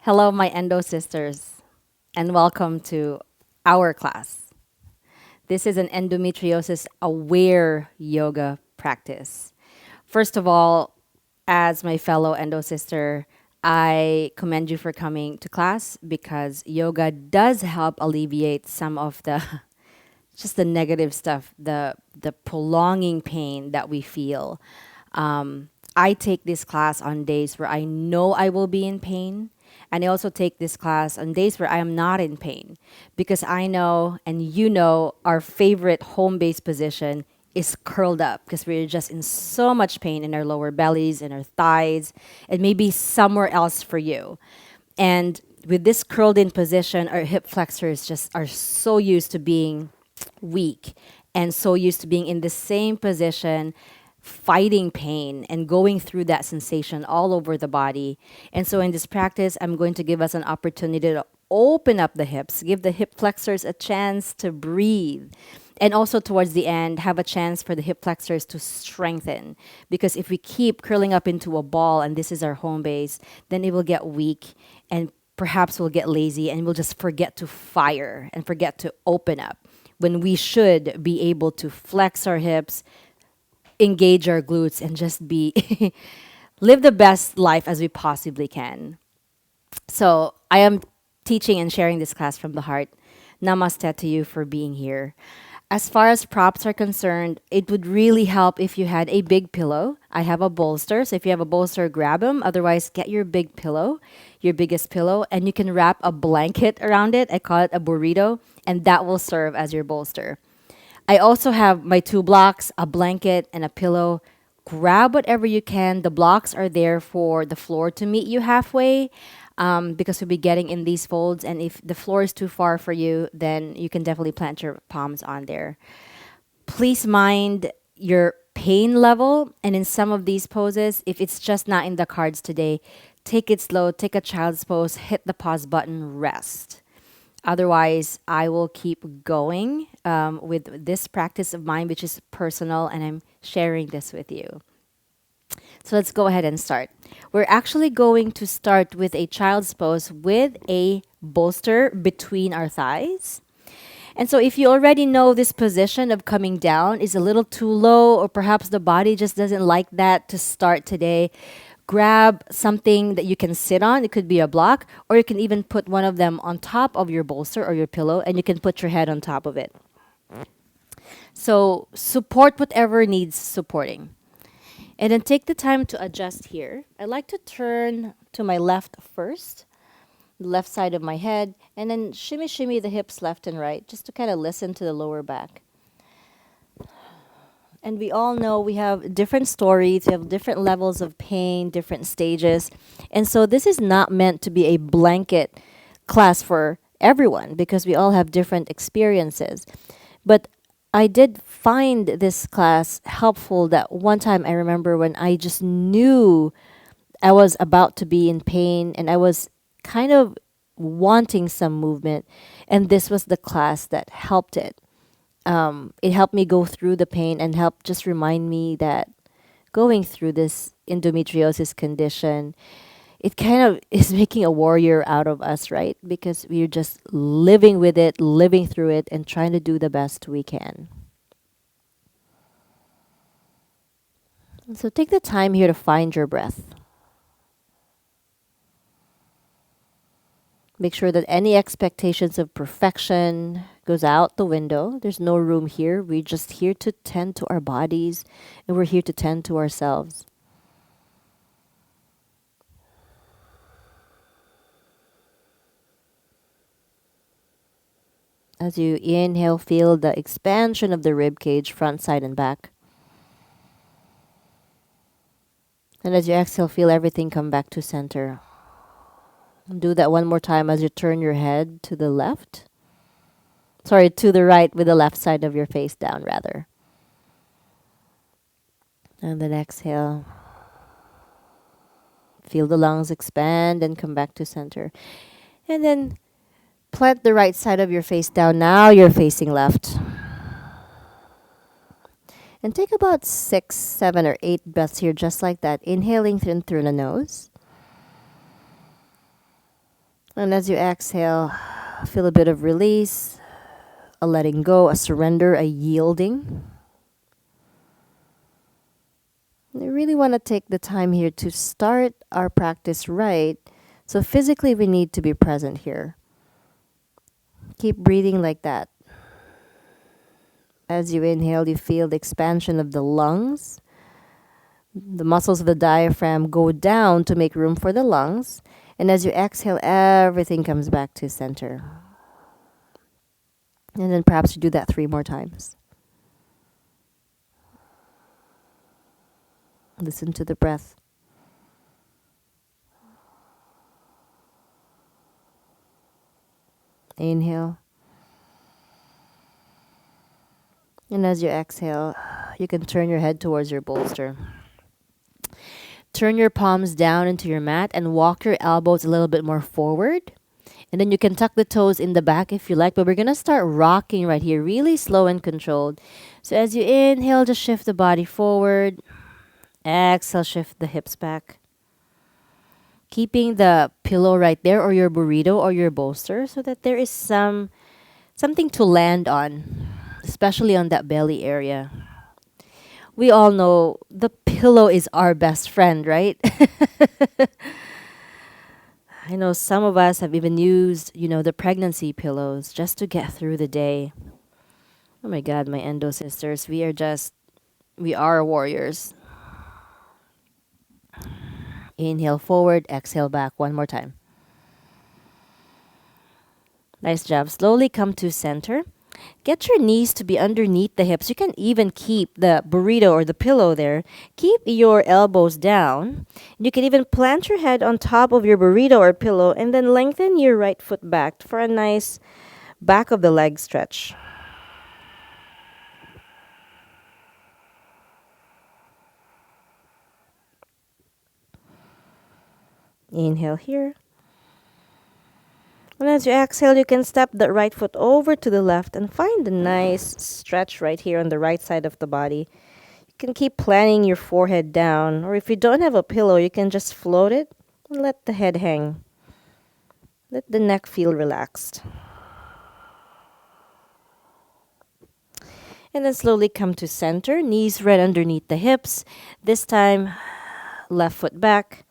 Hello, my endo sisters, and welcome to our class. This is an endometriosis aware yoga practice. First of all, as my fellow endo sister, I commend you for coming to class because yoga does help alleviate some of the just the negative stuff, the prolonging pain that we feel. I take this class on days where I know I will be in pain. And I also take this class on days where I am not in pain because I know and you know our favorite home base position is curled up because we're just in so much pain in our lower bellies, in our thighs, and maybe somewhere else for you. And with this curled in position, our hip flexors just are so used to being weak and so used to being in the same position fighting pain and going through that sensation all over the body. And so in this practice, I'm going to give us an opportunity to open up the hips, give the hip flexors a chance to breathe. And also towards the end, have a chance for the hip flexors to strengthen. Because if we keep curling up into a ball and this is our home base, then it will get weak and perhaps we'll get lazy and we'll just forget to fire and forget to open up when we should be able to flex our hips, engage our glutes, and just be live the best life as we possibly can. So I am teaching and sharing this class from the heart. Namaste to you for being here. As far as props are concerned, it would really help if you had a big pillow. I have a bolster, so if you have a bolster, grab them. Otherwise, get your big pillow, your biggest pillow, and you can wrap a blanket around it. I call it a burrito, and that will serve as your bolster. I also have my two blocks, a blanket, and a pillow. Grab whatever you can. The blocks are there for the floor to meet you halfway because you'll be getting in these folds. And if the floor is too far for you, then you can definitely plant your palms on there. Please mind your pain level. And in some of these poses, if it's just not in the cards today, take it slow, take a child's pose, hit the pause button, rest. Otherwise, I will keep going with this practice of mine, which is personal, and I'm sharing this with you. So let's go ahead and start. We're actually going to start with a child's pose with a bolster between our thighs. And so if you already know this position of coming down is a little too low, or perhaps the body just doesn't like that to start today, grab something that you can sit on. It could be a block, or you can even put one of them on top of your bolster or your pillow, and you can put your head on top of it. So support whatever needs supporting. And then take the time to adjust here. I like to turn to my left first, the left side of my head, and then shimmy shimmy the hips left and right, just to kind of listen to the lower back. And we all know we have different stories, we have different levels of pain, different stages. And so this is not meant to be a blanket class for everyone because we all have different experiences. But I did find this class helpful that one time I remember when I just knew I was about to be in pain and I was kind of wanting some movement. And this was the class that helped it. It helped me go through the pain and helped just remind me that going through this endometriosis condition, it kind of is making a warrior out of us, right? Because we're just living with it, living through it, and trying to do the best we can. So take the time here to find your breath. Make sure that any expectations of perfection goes out the window. There's no room here. We're just here to tend to our bodies and we're here to tend to ourselves. As you inhale, feel the expansion of the rib cage, front, side, and back. And as you exhale, feel everything come back to center. Do that one more time as you turn your head to the left. Sorry, to the right with the left side of your face down, rather. And then exhale. Feel the lungs expand and come back to center. And then plant the right side of your face down. Now you're facing left. And take about 6, 7, or 8 breaths here, just like that. Inhaling in through the nose. And as you exhale, feel a bit of release, a letting go, a surrender, a yielding. I really want to take the time here to start our practice right. So physically, we need to be present here. Keep breathing like that. As you inhale, you feel the expansion of the lungs. The muscles of the diaphragm go down to make room for the lungs. And as you exhale, everything comes back to center. And then perhaps you do that 3 more times. Listen to the breath. Inhale. And as you exhale, you can turn your head towards your bolster. Turn your palms down into your mat and walk your elbows a little bit more forward. And then you can tuck the toes in the back if you like, but we're going to start rocking right here, really slow and controlled. So as you inhale, just shift the body forward. Exhale, shift the hips back. Keeping the pillow right there, or your burrito or your bolster, so that there is something to land on, especially on that belly area. We all know the pillow is our best friend, right? I know some of us have even used, the pregnancy pillows just to get through the day. Oh my God, my endo sisters, we are warriors. Inhale forward, exhale back. One more time. Nice job. Slowly come to center. Get your knees to be underneath the hips. You can even keep the burrito or the pillow there. Keep your elbows down. You can even plant your head on top of your burrito or pillow and then lengthen your right foot back for a nice back of the leg stretch. Inhale here. And as you exhale, you can step the right foot over to the left and find a nice stretch right here on the right side of the body. You can keep planting your forehead down, or if you don't have a pillow, you can just float it and let the head hang. Let the neck feel relaxed. And then slowly come to center, knees right underneath the hips. This time, left foot back.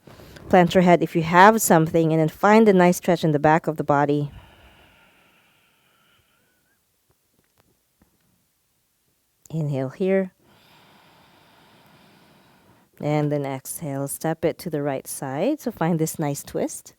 Plant your head if you have something, and then find a nice stretch in the back of the body. Inhale here. And then exhale, step it to the right side. So find this nice twist.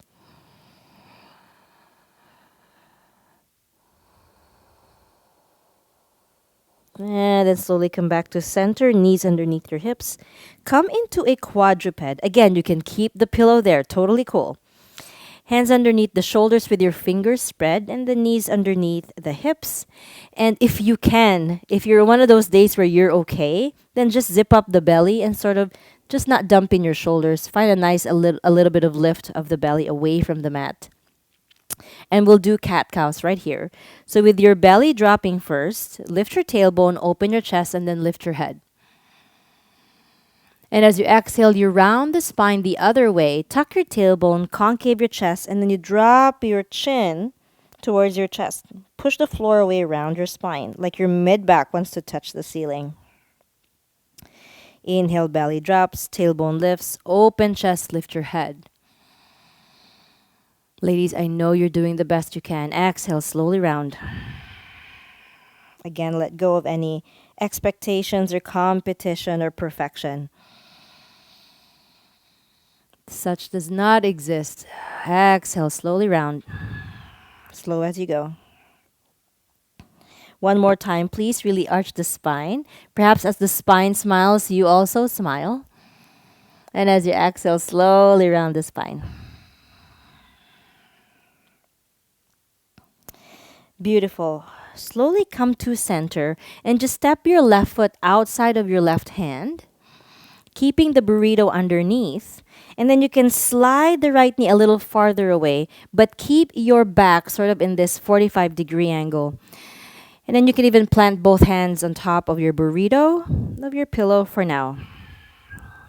And then slowly come back to center, knees underneath your hips. Come into a quadruped. Again, you can keep the pillow there, totally cool. Hands underneath the shoulders with your fingers spread and the knees underneath the hips. And if you can, if you're one of those days where you're okay, then just zip up the belly and sort of just not dump in your shoulders. Find a little bit of lift of the belly away from the mat. And we'll do cat cows right here. So with your belly dropping first, lift your tailbone, open your chest, and then lift your head. And as you exhale, you round the spine the other way. Tuck your tailbone, concave your chest, and then you drop your chin towards your chest. Push the floor away around your spine, like your mid-back wants to touch the ceiling. Inhale, belly drops, tailbone lifts, open chest, lift your head. Ladies, I know you're doing the best you can. Exhale, slowly round. Again, let go of any expectations or competition or perfection. Such does not exist. Exhale, slowly round. Slow as you go. One more time, please. Really arch the spine. Perhaps as the spine smiles, you also smile. And as you exhale, slowly round the spine. Beautiful. Slowly come to center and just step your left foot outside of your left hand, keeping the burrito underneath. And then you can slide the right knee a little farther away, but keep your back sort of in this 45-degree angle. And then you can even plant both hands on top of your burrito, of your pillow for now.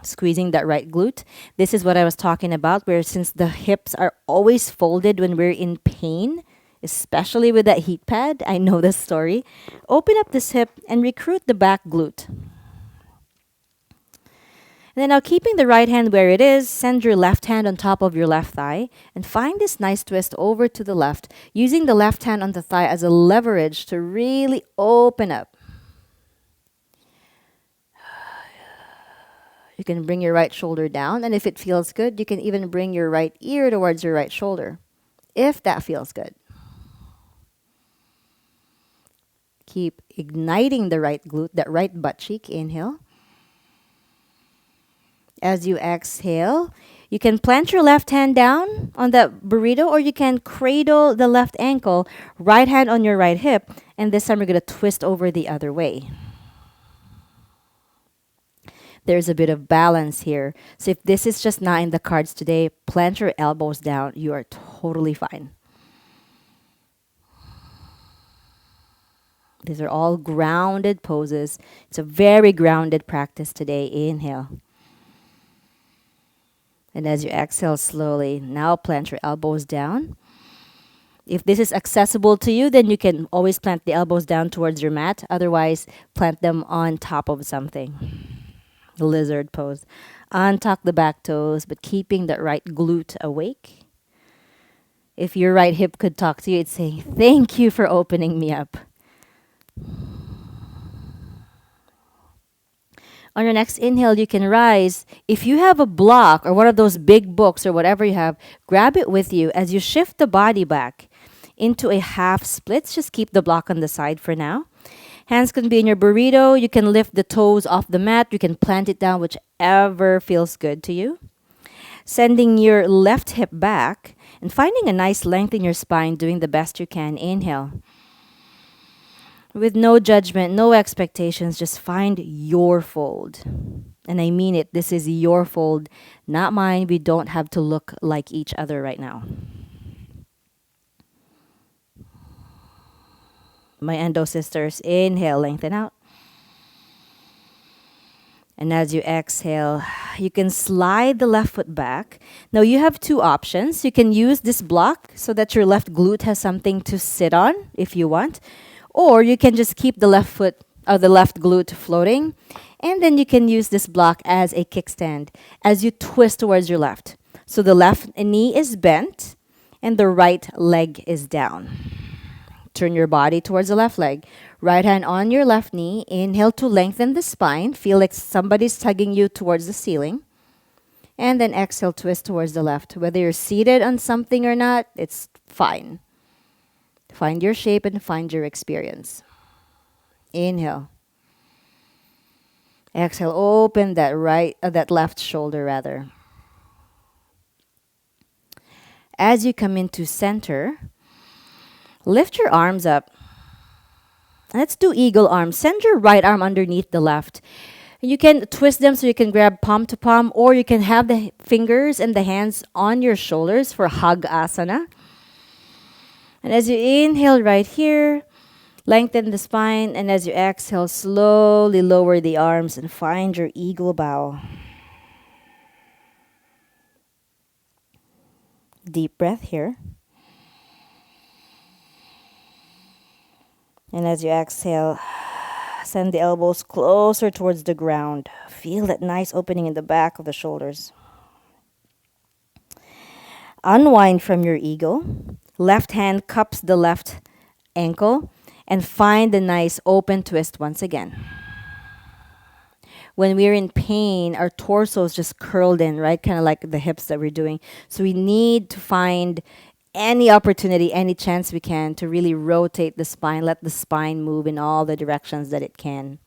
squeezing that right glute. This is what I was talking about, where since the hips are always folded when we're in pain, especially with that heat pad, I know this story. Open up this hip and recruit the back glute. And then now keeping the right hand where it is, send your left hand on top of your left thigh and find this nice twist over to the left, using the left hand on the thigh as a leverage to really open up. You can bring your right shoulder down, and if it feels good, you can even bring your right ear towards your right shoulder, if that feels good. Keep igniting the right glute, that right butt cheek. Inhale. As you exhale, you can plant your left hand down on that burrito, or you can cradle the left ankle, right hand on your right hip, and this time we're going to twist over the other way. There's a bit of balance here. So if this is just not in the cards today, plant your elbows down. You are totally fine. These are all grounded poses. It's a very grounded practice today. Inhale. And as you exhale slowly, now plant your elbows down. If this is accessible to you, then you can always plant the elbows down towards your mat. Otherwise, plant them on top of something. The lizard pose. Untuck the back toes, but keeping that right glute awake. If your right hip could talk to you, it's saying, thank you for opening me up. On your next inhale, you can rise. If you have a block or one of those big books or whatever you have, grab it with you as you shift the body back into a half split. Just keep the block on the side for now. Hands can be in your burrito. You can lift the toes off the mat. You can plant it down, whichever feels good to you. Sending your left hip back and finding a nice length in your spine, doing the best you can. Inhale. With no judgment, no expectations, just find your fold. And I mean it. This is your fold, not mine. We don't have to look like each other right now. My endo sisters, inhale, lengthen out. And as you exhale, you can slide the left foot back. Now you have two options. You can use this block so that your left glute has something to sit on if you want. Or you can just keep the left foot or the left glute floating. And then you can use this block as a kickstand as you twist towards your left. So the left knee is bent and the right leg is down. Turn your body towards the left leg. Right hand on your left knee. Inhale to lengthen the spine. Feel like somebody's tugging you towards the ceiling. And then exhale, twist towards the left. Whether you're seated on something or not, it's fine. Find your shape and find your experience. Inhale. Exhale, open that left shoulder rather. As you come into center, lift your arms up. Let's do eagle arms. Send your right arm underneath the left. You can twist them so you can grab palm to palm, or you can have the fingers and the hands on your shoulders for hug asana. And as you inhale right here, lengthen the spine. And as you exhale, slowly lower the arms and find your eagle bow. Deep breath here. And as you exhale, send the elbows closer towards the ground. Feel that nice opening in the back of the shoulders. Unwind from your eagle. Left hand cups the left ankle and find the nice open twist once again. When we're in pain, our torso is just curled in, right? Kind of like the hips that we're doing. So we need to find any opportunity, any chance we can to really rotate the spine, let the spine move in all the directions that it can.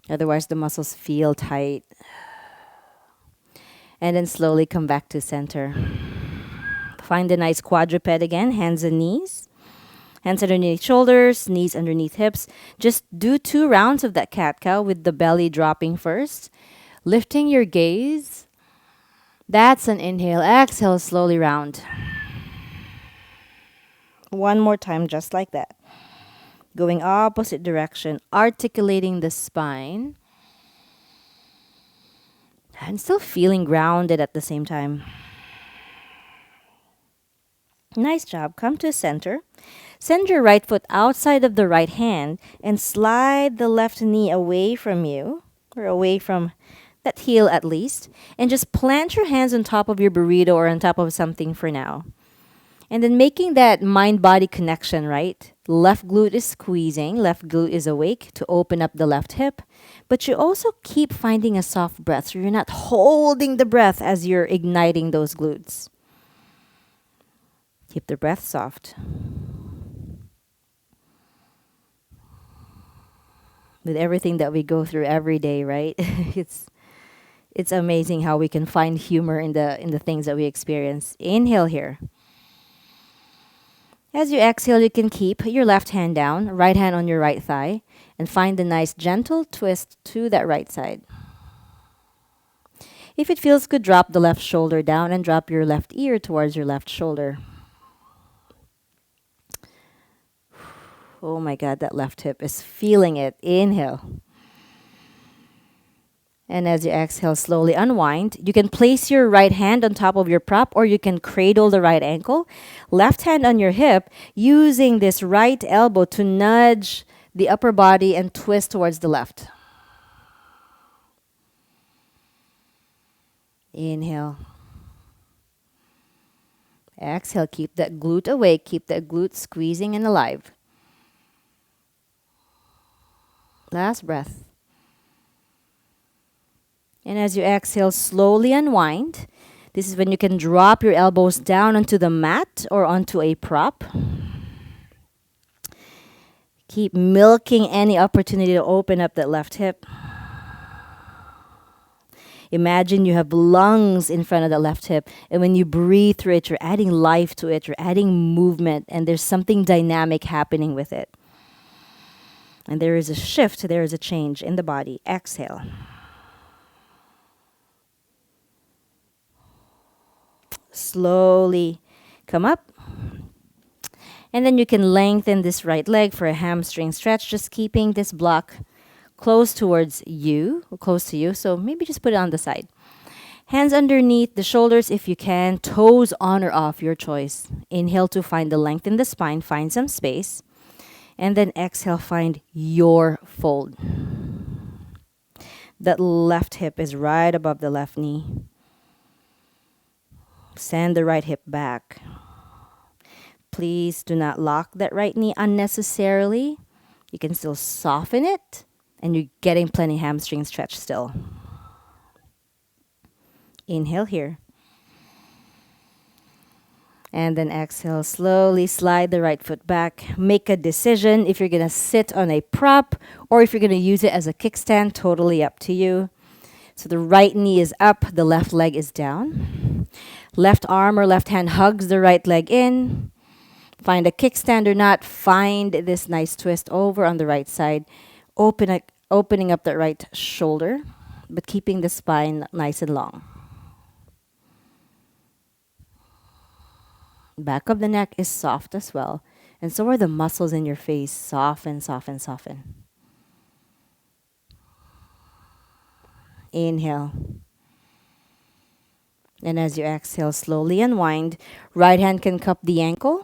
Otherwise, the muscles feel tight. And then slowly come back to center. Find a nice quadruped again, hands and knees. Hands underneath shoulders, knees underneath hips. Just do 2 rounds of that cat-cow with the belly dropping first. Lifting your gaze. That's an inhale. Exhale, slowly round. One more time, just like that. Going opposite direction, articulating the spine. And still feeling grounded at the same time. Nice job. Come to center. Send your right foot outside of the right hand and slide the left knee away from you, or away from that heel at least. And just plant your hands on top of your burrito or on top of something for now. And then making that mind body connection, right? Left glute is squeezing, left glute is awake to open up the left hip. But you also keep finding a soft breath. So you're not holding the breath as you're igniting those glutes. Keep the breath soft. With everything that we go through every day, right? it's amazing how we can find humor in the things that we experience. Inhale here. As you exhale, you can keep your left hand down, right hand on your right thigh, and find a nice gentle twist to that right side. If it feels good, drop the left shoulder down and drop your left ear towards your left shoulder. Oh my God, that left hip is feeling it. Inhale. And as you exhale, slowly unwind. You can place your right hand on top of your prop or you can cradle the right ankle. Left hand on your hip, using this right elbow to nudge the upper body and twist towards the left. Inhale. Exhale, keep that glute awake, keep that glute squeezing and alive. Last breath. And as you exhale, slowly unwind. This is when you can drop your elbows down onto the mat or onto a prop. Keep milking any opportunity to open up that left hip. Imagine you have lungs in front of the left hip, and when you breathe through it, you're adding life to it, you're adding movement, and there's something dynamic happening with it. And there is a shift, there is a change in the body. Exhale. Slowly come up. And then you can lengthen this right leg for a hamstring stretch, just keeping this block close towards you, or close to you. So maybe just put it on the side. Hands underneath the shoulders if you can. Toes on or off, your choice. Inhale to find the length in the spine, find some space. And then exhale, find your fold. That left hip is right above the left knee. Send the right hip back. Please do not lock that right knee unnecessarily. You can still soften it, and you're getting plenty hamstring stretch still. Inhale here. And then exhale, slowly slide the right foot back. Make a decision if you're going to sit on a prop or if you're going to use it as a kickstand, totally up to you. So the right knee is up, the left leg is down. Left arm or left hand hugs the right leg in. Find a kickstand or not. Find this nice twist over on the right side. Opening up the right shoulder, but keeping the spine nice and long. Back of the neck is soft as well. And so are the muscles in your face. Soften, soften, soften. Inhale. And as you exhale, slowly unwind. Right hand can cup the ankle.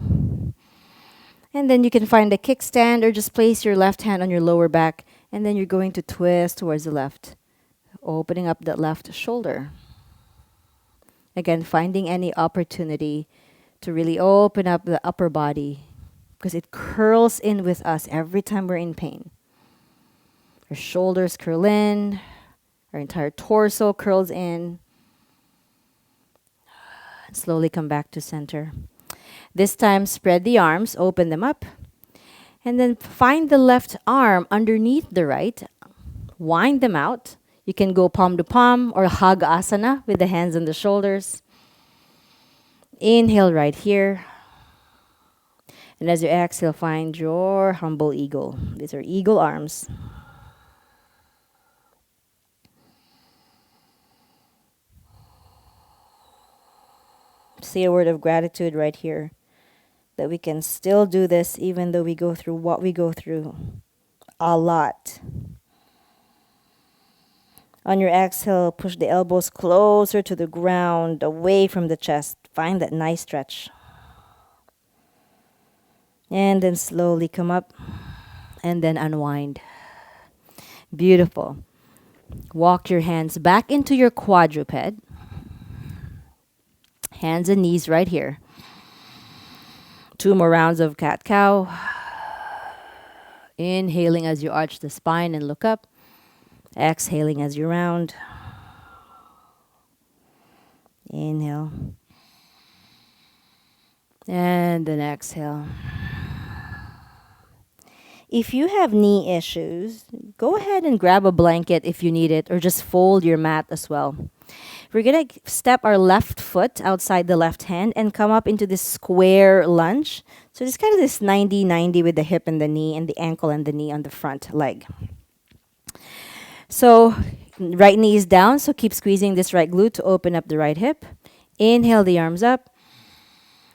And then you can find a kickstand or just place your left hand on your lower back. And then you're going to twist towards the left, opening up that left shoulder. Again, finding any opportunity to really open up the upper body because it curls in with us every time we're in pain. Our shoulders curl in, our entire torso curls in. And slowly come back to center. This time, spread the arms, open them up, and then find the left arm underneath the right. Wind them out. You can go palm to palm or hug asana with the hands on the shoulders. Inhale right here. And as you exhale, find your humble eagle. These are eagle arms. Say a word of gratitude right here that we can still do this even though we go through what we go through. A lot. On your exhale, push the elbows closer to the ground, away from the chest. Find that nice stretch. And then slowly come up and then unwind. Beautiful. Walk your hands back into your quadruped. Hands and knees right here. 2 more rounds of cat-cow. Inhaling as you arch the spine and look up. Exhaling as you round. Inhale. And then exhale. If you have knee issues, go ahead and grab a blanket if you need it, or just fold your mat as well. We're going to step our left foot outside the left hand and come up into this square lunge. So it's kind of this 90-90 with the hip and the knee and the ankle and the knee on the front leg. So right knee is down, so keep squeezing this right glute to open up the right hip. Inhale the arms up.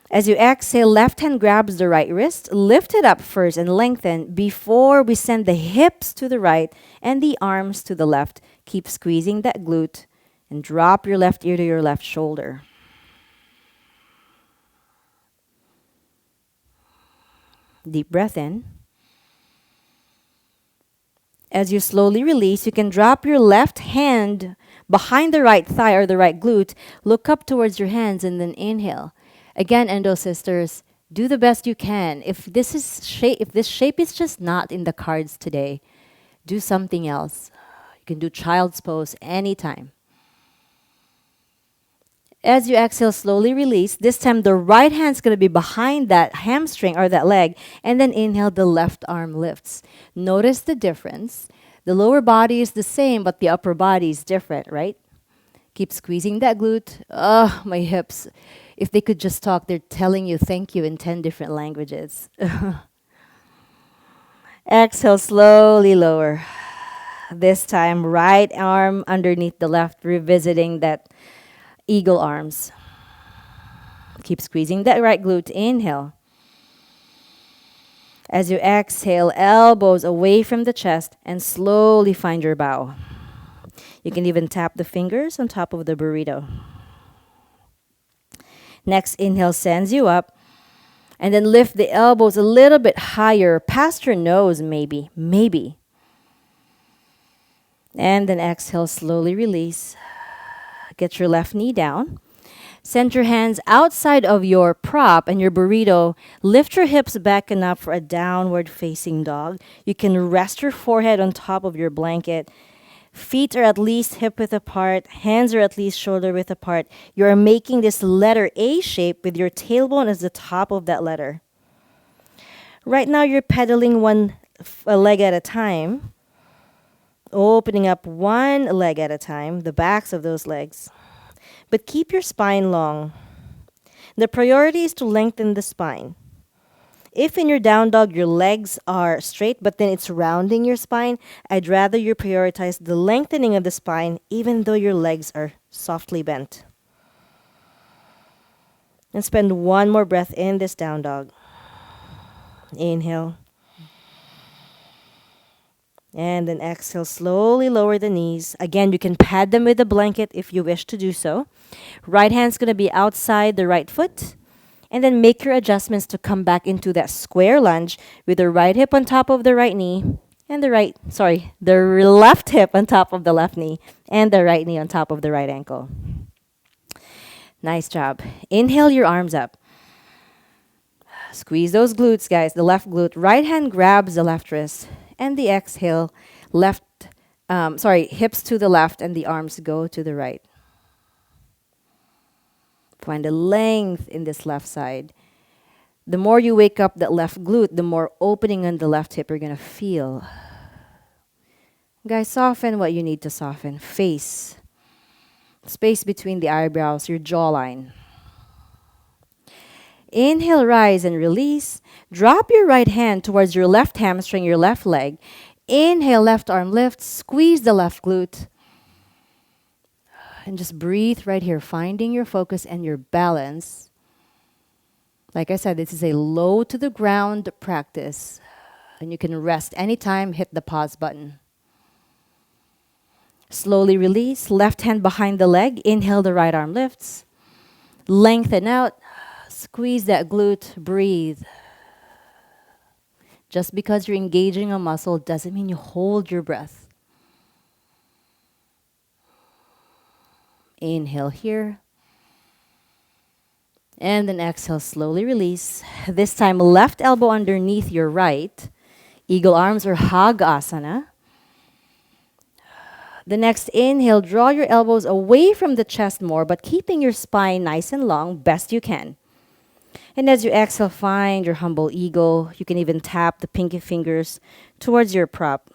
As you exhale, left hand grabs the right wrist. Lift it up first and lengthen before we send the hips to the right and the arms to the left. Keep squeezing that glute and drop your left ear to your left shoulder. Deep breath in. As you slowly release, you can drop your left hand behind the right thigh or the right glute. Look up towards your hands and then inhale. Again, endo sisters, do the best you can. If this shape is just not in the cards today, do something else. You can do child's pose anytime. As you exhale, slowly release. This time, the right hand's going to be behind that hamstring or that leg. And then inhale, the left arm lifts. Notice the difference. The lower body is the same, but the upper body is different, right? Keep squeezing that glute. Oh, my hips. If they could just talk, they're telling you thank you in 10 different languages. Exhale, slowly lower. This time, right arm underneath the left, revisiting that eagle arms. Keep squeezing that right glute. Inhale. As you exhale, elbows away from the chest and slowly find your bow. You can even tap the fingers on top of the burrito. Next inhale sends you up. And then lift the elbows a little bit higher, past your nose maybe. And then exhale, slowly release. Get your left knee down. Send your hands outside of your prop and your burrito. Lift your hips back and up for a downward facing dog. You can rest your forehead on top of your blanket. Feet are at least hip width apart. Hands are at least shoulder width apart. You are making this letter A shape with your tailbone as the top of that letter. Right now, you're pedaling a leg at a time. Opening up one leg at a time, the backs of those legs. But keep your spine long. The priority is to lengthen the spine. If in your down dog your legs are straight but then it's rounding your spine, I'd rather you prioritize the lengthening of the spine even though your legs are softly bent. And spend one more breath in this down dog. Inhale. And then exhale, slowly lower the knees. Again, you can pad them with a blanket if you wish to do so. Right hand's going to be outside the right foot. And then make your adjustments to come back into that square lunge with the right hip on top of the right knee and the left hip on top of the left knee and the right knee on top of the right ankle. Nice job. Inhale your arms up. Squeeze those glutes, guys. The left glute. Right hand grabs the left wrist. And the exhale, hips to the left and the arms go to the right. Find the length in this left side. The more you wake up that left glute, the more opening on the left hip you're going to feel. Guys, soften what you need to soften. Face. Space between the eyebrows, your jawline. Inhale, rise and release. Drop your right hand towards your left hamstring, your left leg. Inhale, left arm lifts. Squeeze the left glute. And just breathe right here, finding your focus and your balance. Like I said, this is a low to the ground practice. And you can rest anytime, hit the pause button. Slowly release. Left hand behind the leg. Inhale, the right arm lifts. Lengthen out. Squeeze that glute. Breathe. Just because you're engaging a muscle doesn't mean you hold your breath. Inhale here. And then exhale, slowly release. This time, left elbow underneath your right. Eagle arms or hug asana. The next inhale, draw your elbows away from the chest more, but keeping your spine nice and long, best you can. And as you exhale, find your humble eagle. You can even tap the pinky fingers towards your prop.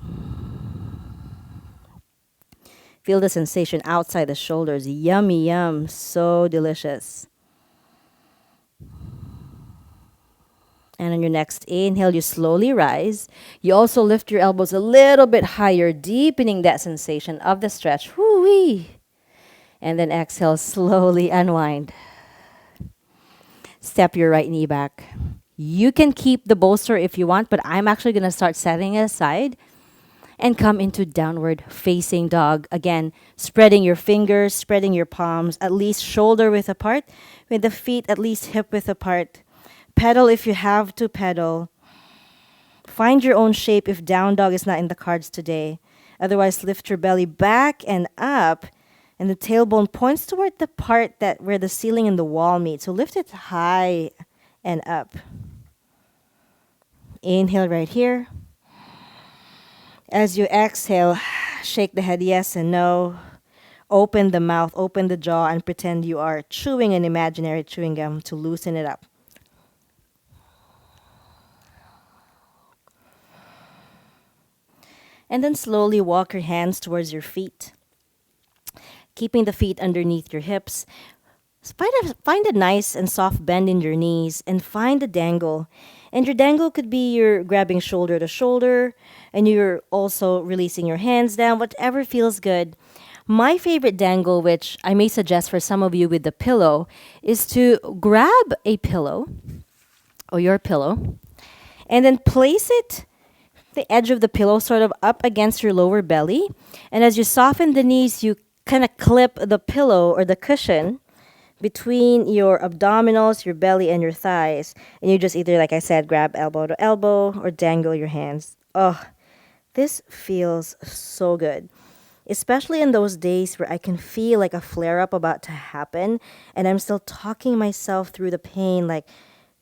Feel the sensation outside the shoulders. Yummy, yum. So delicious. And on your next inhale, you slowly rise. You also lift your elbows a little bit higher, deepening that sensation of the stretch. Woo-wee. And then exhale, slowly unwind. Step your right knee back. You can keep the bolster if you want, but I'm actually going to start setting it aside and come into downward facing dog. Again, spreading your fingers, spreading your palms, at least shoulder width apart, with the feet at least hip width apart. Pedal if you have to pedal. Find your own shape if down dog is not in the cards today. Otherwise, lift your belly back and up, and the tailbone points toward the part that where the ceiling and the wall meet. So lift it high and up. Inhale right here. As you exhale, shake the head yes and no. Open the mouth, open the jaw, and pretend you are chewing an imaginary chewing gum to loosen it up. And then slowly walk your hands towards your feet, keeping the feet underneath your hips. Find a nice and soft bend in your knees and find a dangle. And your dangle could be you're grabbing shoulder to shoulder and you're also releasing your hands down, whatever feels good. My favorite dangle, which I may suggest for some of you with the pillow, is to grab a pillow or your pillow and then place it the edge of the pillow sort of up against your lower belly. And as you soften the knees, you kind of clip the pillow or the cushion between your abdominals, your belly, and your thighs. And you just either, like I said, grab elbow to elbow or dangle your hands. Oh, this feels so good. Especially in those days where I can feel like a flare up about to happen and I'm still talking myself through the pain, like,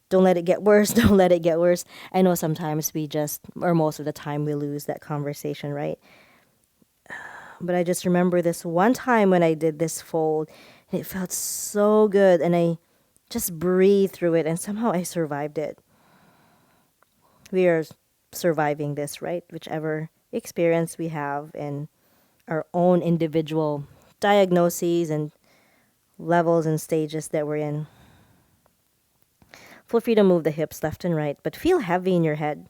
don't let it get worse. Don't let it get worse. I know sometimes we just, or most of the time, we lose that conversation, right? But I just remember this one time when I did this fold, and it felt so good, and I just breathed through it, and somehow I survived it. We are surviving this, right? Whichever experience we have in our own individual diagnoses and levels and stages that we're in. Feel free to move the hips left and right, but feel heavy in your head.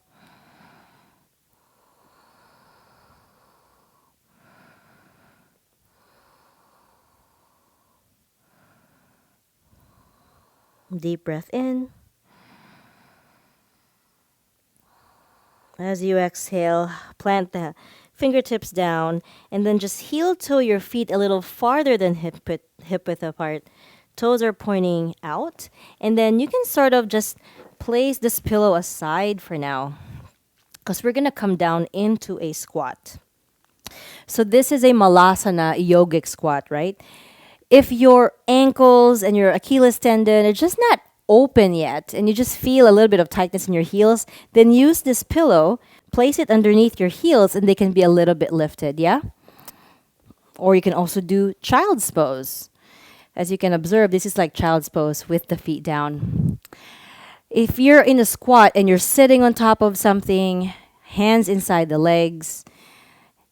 Deep breath in. As you exhale, plant the fingertips down and then just heel toe your feet a little farther than hip width apart. Toes are pointing out. And then you can sort of just place this pillow aside for now because we're going to come down into a squat. So this is a malasana yogic squat, right? If your ankles and your Achilles tendon are just not open yet and you just feel a little bit of tightness in your heels, then use this pillow, place it underneath your heels and they can be a little bit lifted, yeah? Or you can also do child's pose. As you can observe, this is like child's pose with the feet down. If you're in a squat and you're sitting on top of something, hands inside the legs,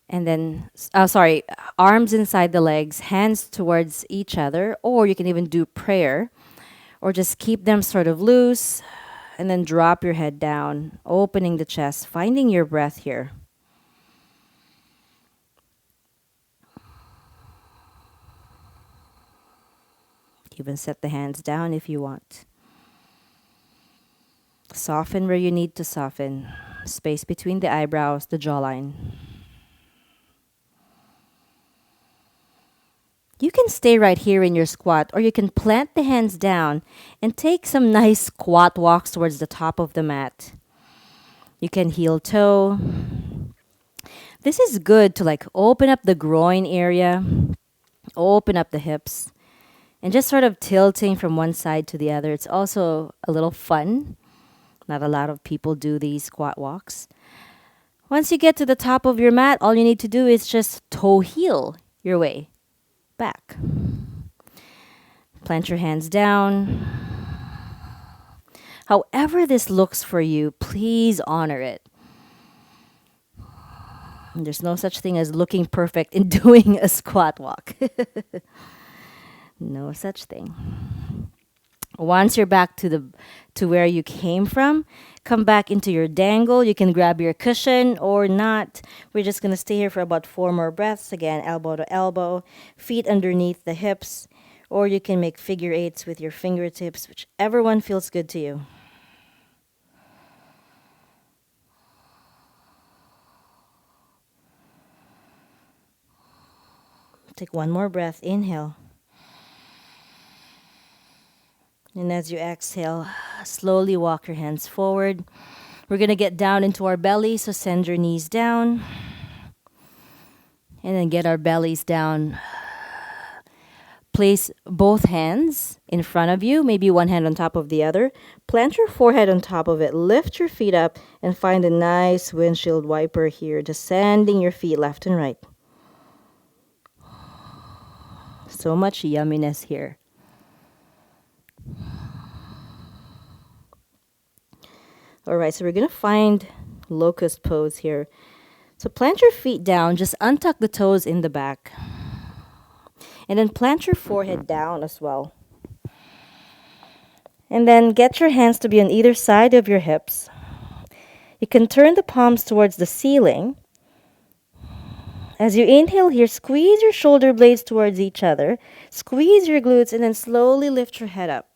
and then, arms inside the legs, hands towards each other, or you can even do prayer, or just keep them sort of loose, and then drop your head down, opening the chest, finding your breath here. Even set the hands down if you want. Soften where you need to soften. Space between the eyebrows, the jawline. You can stay right here in your squat, or you can plant the hands down and take some nice squat walks towards the top of the mat. You can heel toe. This is good to like open up the groin area, open up the hips, and just sort of tilting from one side to the other. It's also a little fun. Not a lot of people do these squat walks. Once you get to the top of your mat, all you need to do is just toe heel your way back. Plant your hands down. However this looks for you, please honor it. There's no such thing as looking perfect in doing a squat walk. No such thing. Once you're back to where you came from, come back into your dangle. You can grab your cushion or not. We're just going to stay here for about 4 more breaths. Again, elbow to elbow, feet underneath the hips, or you can make figure eights with your fingertips, whichever one feels good to you. Take one more breath. Inhale. And as you exhale, slowly walk your hands forward. We're going to get down into our belly, so send your knees down. And then get our bellies down. Place both hands in front of you, maybe one hand on top of the other. Plant your forehead on top of it. Lift your feet up and find a nice windshield wiper here, descending your feet left and right. So much yumminess here. All right, so we're going to find locust pose here. So plant your feet down, just untuck the toes in the back. And then plant your forehead down as well. And then get your hands to be on either side of your hips. You can turn the palms towards the ceiling. As you inhale here, squeeze your shoulder blades towards each other. Squeeze your glutes and then slowly lift your head up.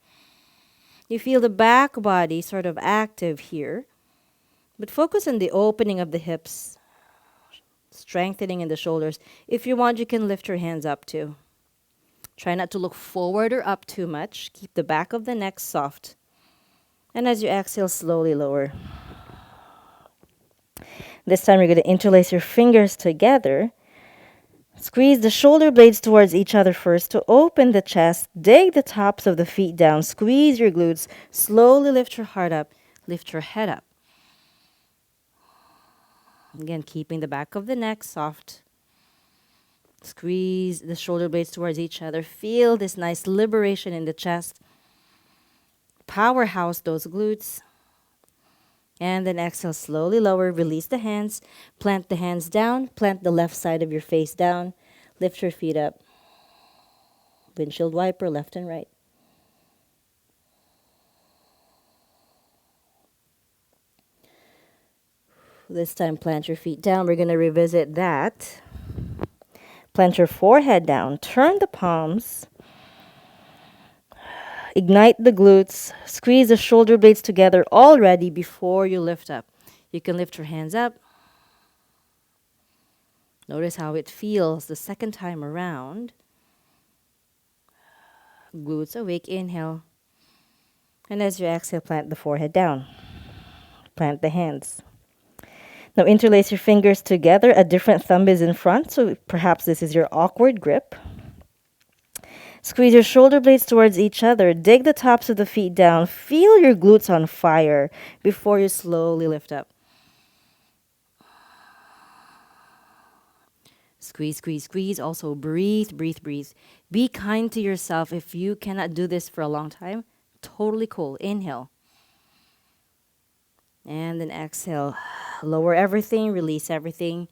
You feel the back body sort of active here. But focus on the opening of the hips, strengthening in the shoulders. If you want, you can lift your hands up too. Try not to look forward or up too much. Keep the back of the neck soft. And as you exhale, slowly lower. This time you're going to interlace your fingers together. Squeeze the shoulder blades towards each other first to open the chest. Dig the tops of the feet down. Squeeze your glutes. Slowly lift your heart up. Lift your head up. Again, keeping the back of the neck soft. Squeeze the shoulder blades towards each other. Feel this nice liberation in the chest. Powerhouse those glutes. And then exhale, slowly lower. Release the hands. Plant the hands down. Plant the left side of your face down. Lift your feet up. Windshield wiper, left and right. This time, plant your feet down. We're going to revisit that. Plant your forehead down. Turn the palms. Ignite the glutes. Squeeze the shoulder blades together all ready before you lift up. You can lift your hands up. Notice how it feels the second time around. Glutes awake. Inhale. And as you exhale, plant the forehead down. Plant the hands. Now interlace your fingers together. A different thumb is in front, so perhaps this is your awkward grip. Squeeze your shoulder blades towards each other. Dig the tops of the feet down. Feel your glutes on fire before you slowly lift up. Squeeze, squeeze, squeeze. Also breathe, breathe, breathe. Be kind to yourself. If you cannot do this for a long time, totally cool. Inhale. And then exhale. Lower everything, release everything.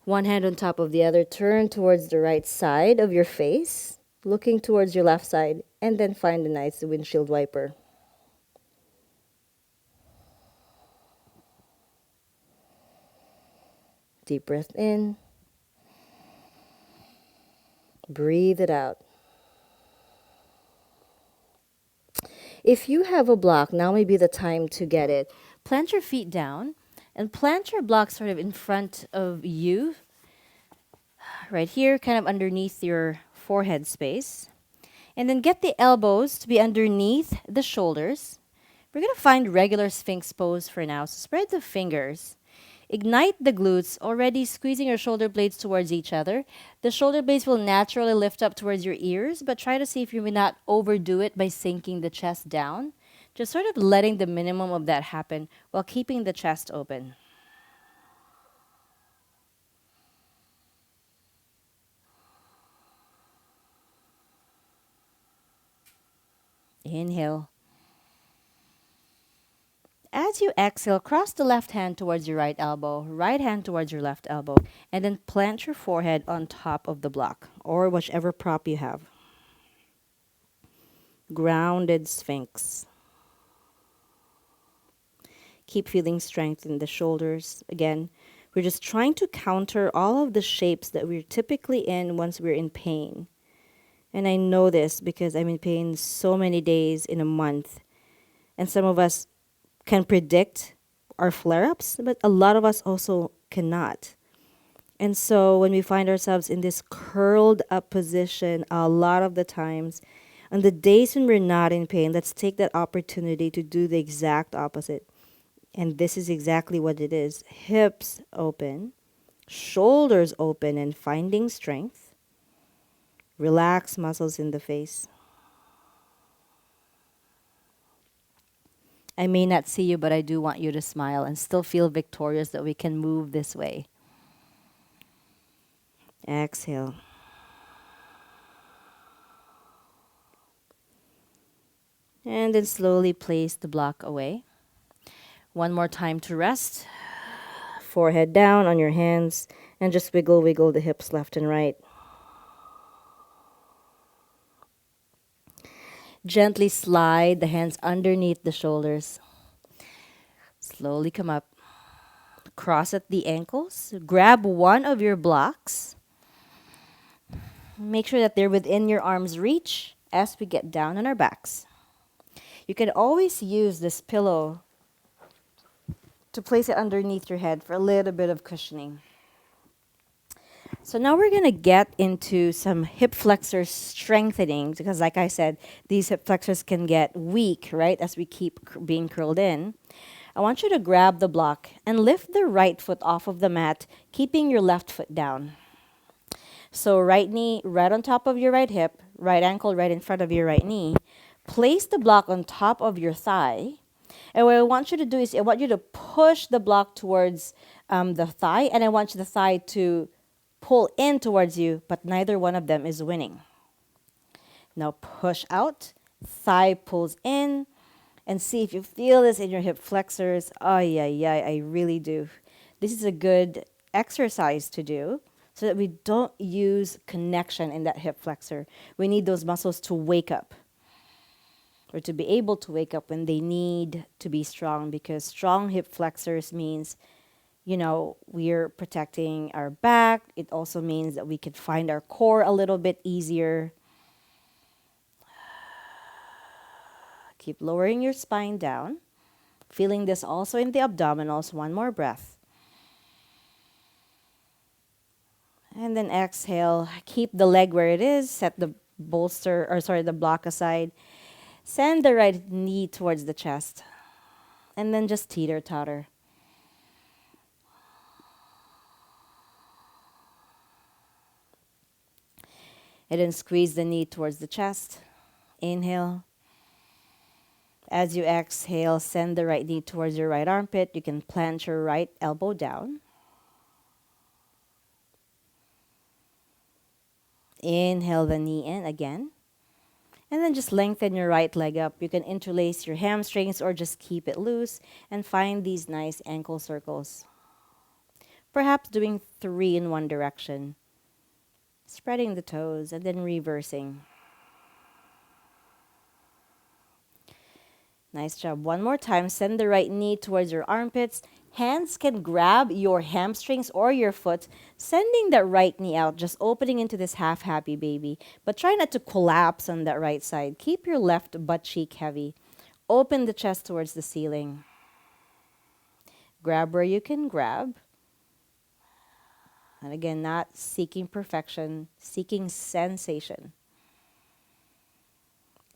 One hand on top of the other. Turn towards the right side of your face, looking towards your left side, and then find a nice windshield wiper. Deep breath in. Breathe it out. If you have a block, now may be the time to get it. Plant your feet down and plant your block sort of in front of you. Right here, kind of underneath your forehead space. And then get the elbows to be underneath the shoulders. We're going to find regular Sphinx pose for now. So spread the fingers. Ignite the glutes, already squeezing your shoulder blades towards each other. The shoulder blades will naturally lift up towards your ears, but try to see if you may not overdo it by sinking the chest down. Just sort of letting the minimum of that happen while keeping the chest open. Inhale. As you exhale, cross the left hand towards your right hand towards your left elbow, and then plant your forehead on top of the block or whichever prop you have. Grounded Sphinx. Keep feeling strength in the shoulders. Again, we're just trying to counter all of the shapes that we're typically in once we're in pain. And I know this because I'm in pain so many days in a month. And some of us can predict our flare-ups, but a lot of us also cannot. And so when we find ourselves in this curled up position, a lot of the times, on the days when we're not in pain, let's take that opportunity to do the exact opposite. And this is exactly what it is. Hips open, shoulders open, and finding strength. Relax muscles in the face. I may not see you, but I do want you to smile and still feel victorious that we can move this way. Exhale. And then slowly place the block away. One more time to rest. Forehead down on your hands and just wiggle the hips left and right. Gently slide the hands underneath the shoulders. Slowly come up. Cross at the ankles. Grab one of your blocks. Make sure that they're within your arm's reach as we get down on our backs. You can always use this pillow to place it underneath your head for a little bit of cushioning. So now we're going to get into some hip flexor strengthening because like I said, these hip flexors can get weak, right, as we keep being curled in. I want you to grab the block and lift the right foot off of the mat, keeping your left foot down. So right knee right on top of your right hip, right ankle right in front of your right knee. Place the block on top of your thigh. And what I want you to do is I want you to push the block towards the thigh, and I want the thigh to pull in towards you, but neither one of them is winning. Now push out, thigh pulls in, and see if you feel this in your hip flexors. Oh, yeah, I really do. This is a good exercise to do so that we don't use connection in that hip flexor. We need those muscles to wake up or to be able to wake up when they need to be strong, because strong hip flexors means, we're protecting our back. It also means that we could find our core a little bit easier. Keep lowering your spine down. Feeling this also in the abdominals. One more breath. And then exhale. Keep the leg where it is. Set the the block aside. Send the right knee towards the chest. And then just teeter-totter. And then squeeze the knee towards the chest. Inhale. As you exhale, send the right knee towards your right armpit. You can plant your right elbow down. Inhale the knee in again. And then just lengthen your right leg up. You can interlace your hamstrings or just keep it loose and find these nice ankle circles. Perhaps doing 3 in one direction. Spreading the toes and then reversing. Nice job. One more time. Send the right knee towards your armpits. Hands can grab your hamstrings or your foot, sending that right knee out, just opening into this half happy baby. But try not to collapse on that right side. Keep your left butt cheek heavy. Open the chest towards the ceiling. Grab where you can grab. And again, not seeking perfection, seeking sensation.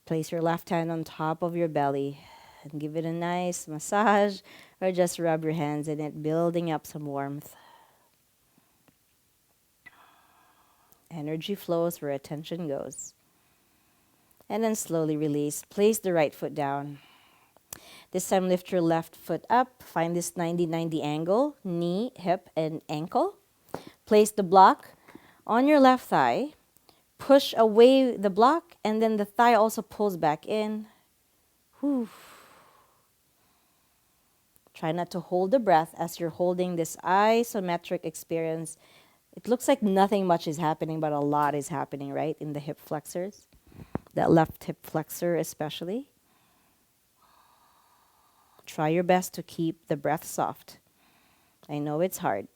Place your left hand on top of your belly and give it a nice massage, or just rub your hands in it, building up some warmth. Energy flows where attention goes. And then slowly release. Place the right foot down. This time lift your left foot up. Find this 90-90 angle, knee, hip, and ankle. Place the block on your left thigh. Push away the block, and then the thigh also pulls back in. Whew. Try not to hold the breath as you're holding this isometric experience. It looks like nothing much is happening, but a lot is happening, right? In the hip flexors, that left hip flexor especially. Try your best to keep the breath soft. I know it's hard.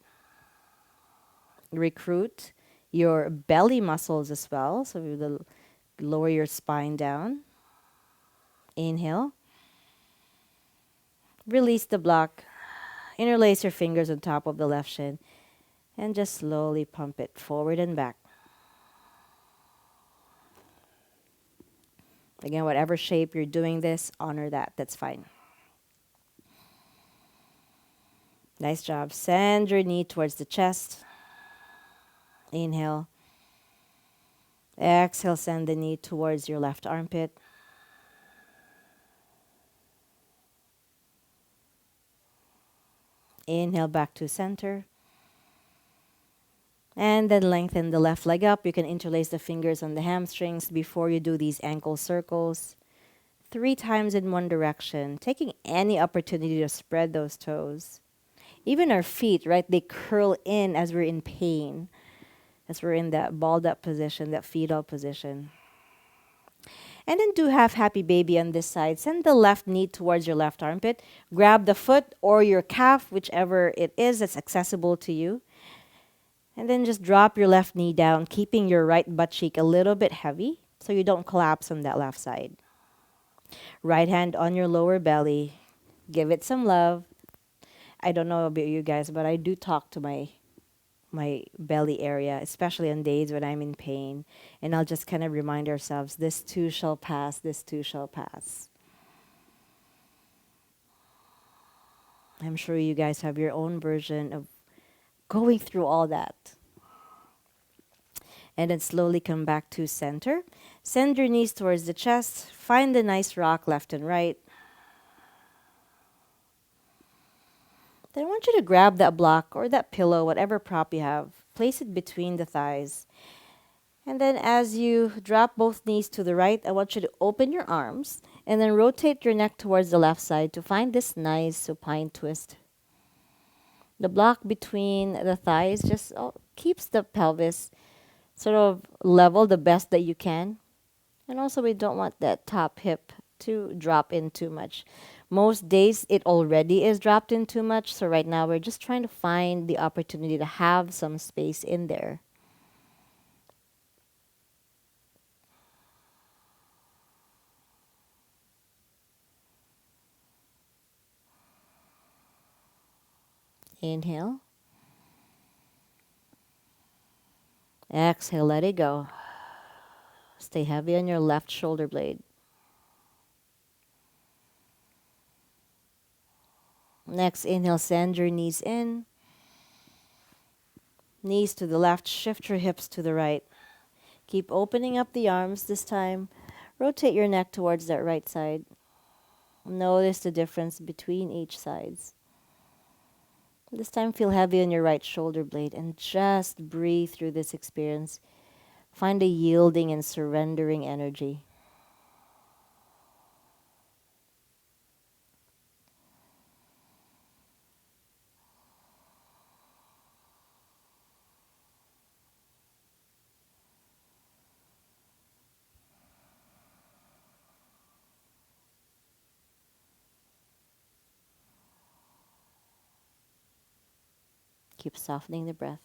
Recruit your belly muscles as well. So you will lower your spine down. Inhale. Release the block. Interlace your fingers on top of the left shin. And just slowly pump it forward and back. Again, whatever shape you're doing this, honor that. That's fine. Nice job. Send your knee towards the chest. Inhale. Exhale, send the knee towards your left armpit. Inhale back to center. And then lengthen the left leg up. You can interlace the fingers on the hamstrings before you do these ankle circles. 3 times in one direction, taking any opportunity to spread those toes. Even our feet, right, they curl in as we're in pain, as we're in that balled up position, that fetal position. And then do half happy baby on this side. Send the left knee towards your left armpit. Grab the foot or your calf, whichever it is that's accessible to you. And then just drop your left knee down, keeping your right butt cheek a little bit heavy so you don't collapse on that left side. Right hand on your lower belly. Give it some love. I don't know about you guys, but I do talk to my belly area, especially on days when I'm in pain. And I'll just kind of remind ourselves, this too shall pass, this too shall pass. I'm sure you guys have your own version of going through all that. And then slowly come back to center. Send your knees towards the chest. Find a nice rock left and right. Then I want you to grab that block or that pillow, whatever prop you have. Place it between the thighs. And then as you drop both knees to the right, I want you to open your arms and then rotate your neck towards the left side to find this nice supine twist. The block between the thighs just keeps the pelvis sort of level the best that you can. And also we don't want that top hip to drop in too much. Most days it already is dropped in too much. So right now we're just trying to find the opportunity to have some space in there. Inhale. Exhale, let it go. Stay heavy on your left shoulder blade. Next, inhale, send your knees in. Knees to the left, shift your hips to the right. Keep opening up the arms this time. Rotate your neck towards that right side. Notice the difference between each sides. This time feel heavy on your right shoulder blade and just breathe through this experience. Find a yielding and surrendering energy. Keep softening the breath.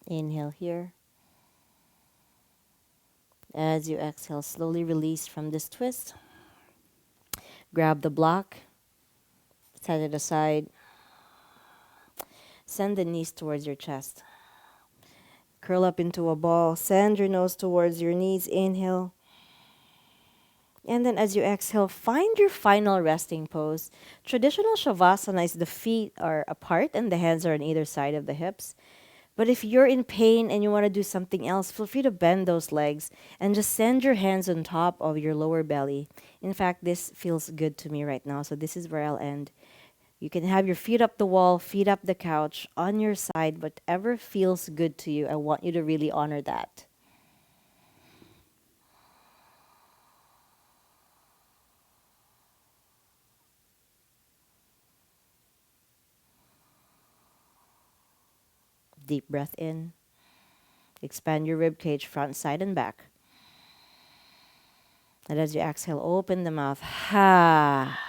Inhale here. As you exhale, slowly release from this twist. Grab the block, set it aside. Send the knees towards your chest. Curl up into a ball. Send your nose towards your knees. Inhale. And then as you exhale, find your final resting pose. Traditional Shavasana is the feet are apart and the hands are on either side of the hips. But if you're in pain and you want to do something else, feel free to bend those legs and just send your hands on top of your lower belly. In fact, this feels good to me right now, so this is where I'll end. You can have your feet up the wall, feet up the couch, on your side, whatever feels good to you. I want you to really honor that. Deep breath in. Expand your rib cage, front, side, and back. And as you exhale, open the mouth. Ha.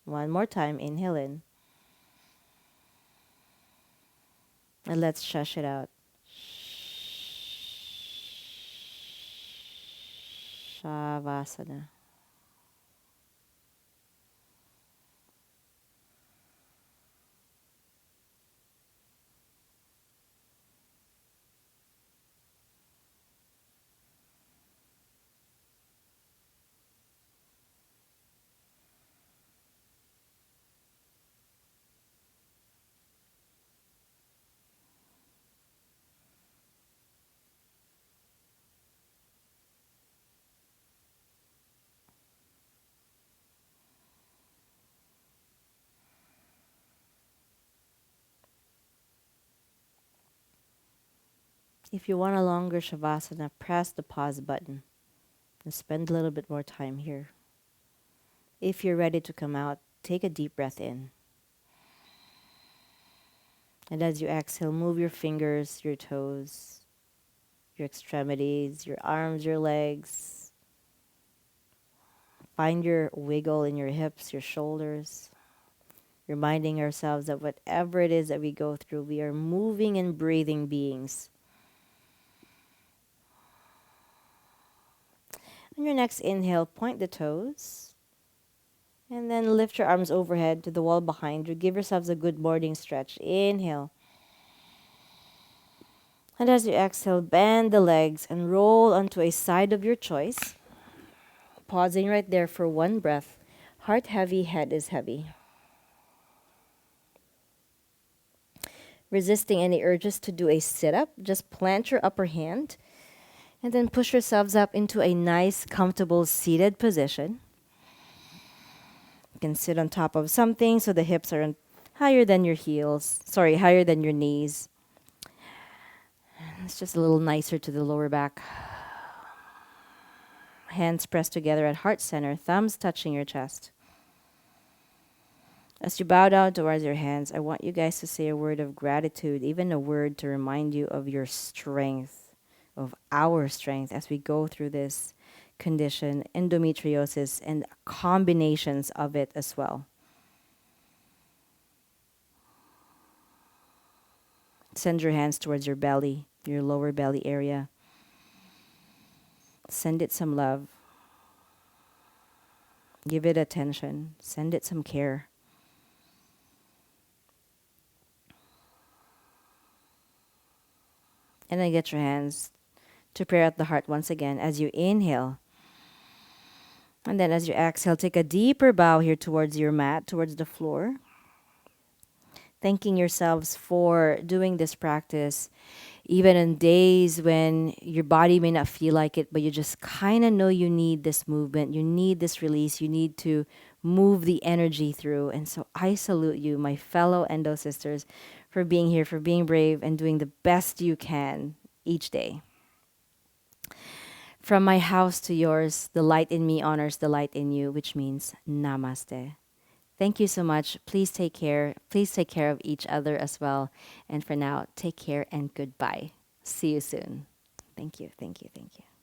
One more time. Inhale in. And let's shush it out. Shavasana. If you want a longer Shavasana, press the pause button and spend a little bit more time here. If you're ready to come out, take a deep breath in. And as you exhale, move your fingers, your toes, your extremities, your arms, your legs. Find your wiggle in your hips, your shoulders. Reminding ourselves that whatever it is that we go through, we are moving and breathing beings. On your next inhale, point the toes. And then lift your arms overhead to the wall behind you. Give yourselves a good morning stretch. Inhale. And as you exhale, bend the legs and roll onto a side of your choice. Pausing right there for one breath. Heart heavy, head is heavy. Resisting any urges to do a sit-up, just plant your upper hand and then push yourselves up into a nice, comfortable seated position. You can sit on top of something so the hips are higher than your heels. Sorry, higher than your knees. It's just a little nicer to the lower back. Hands pressed together at heart center, thumbs touching your chest. As you bow down towards your hands, I want you guys to say a word of gratitude, even a word to remind you of your strength, of our strength as we go through this condition, endometriosis, and combinations of it as well. Send your hands towards your belly, your lower belly area. Send it some love. Give it attention. Send it some care. And then get your hands to pray at the heart once again as you inhale. And then as you exhale, take a deeper bow here towards your mat, towards the floor. Thanking yourselves for doing this practice, even in days when your body may not feel like it, but you just kind of know you need this movement, you need this release, you need to move the energy through. And so I salute you, my fellow endo sisters, for being here, for being brave and doing the best you can each day. From my house to yours, the light in me honors the light in you, which means namaste. Thank you so much. Please take care. Please take care of each other as well. And for now, take care and goodbye. See you soon. Thank you, thank you, thank you.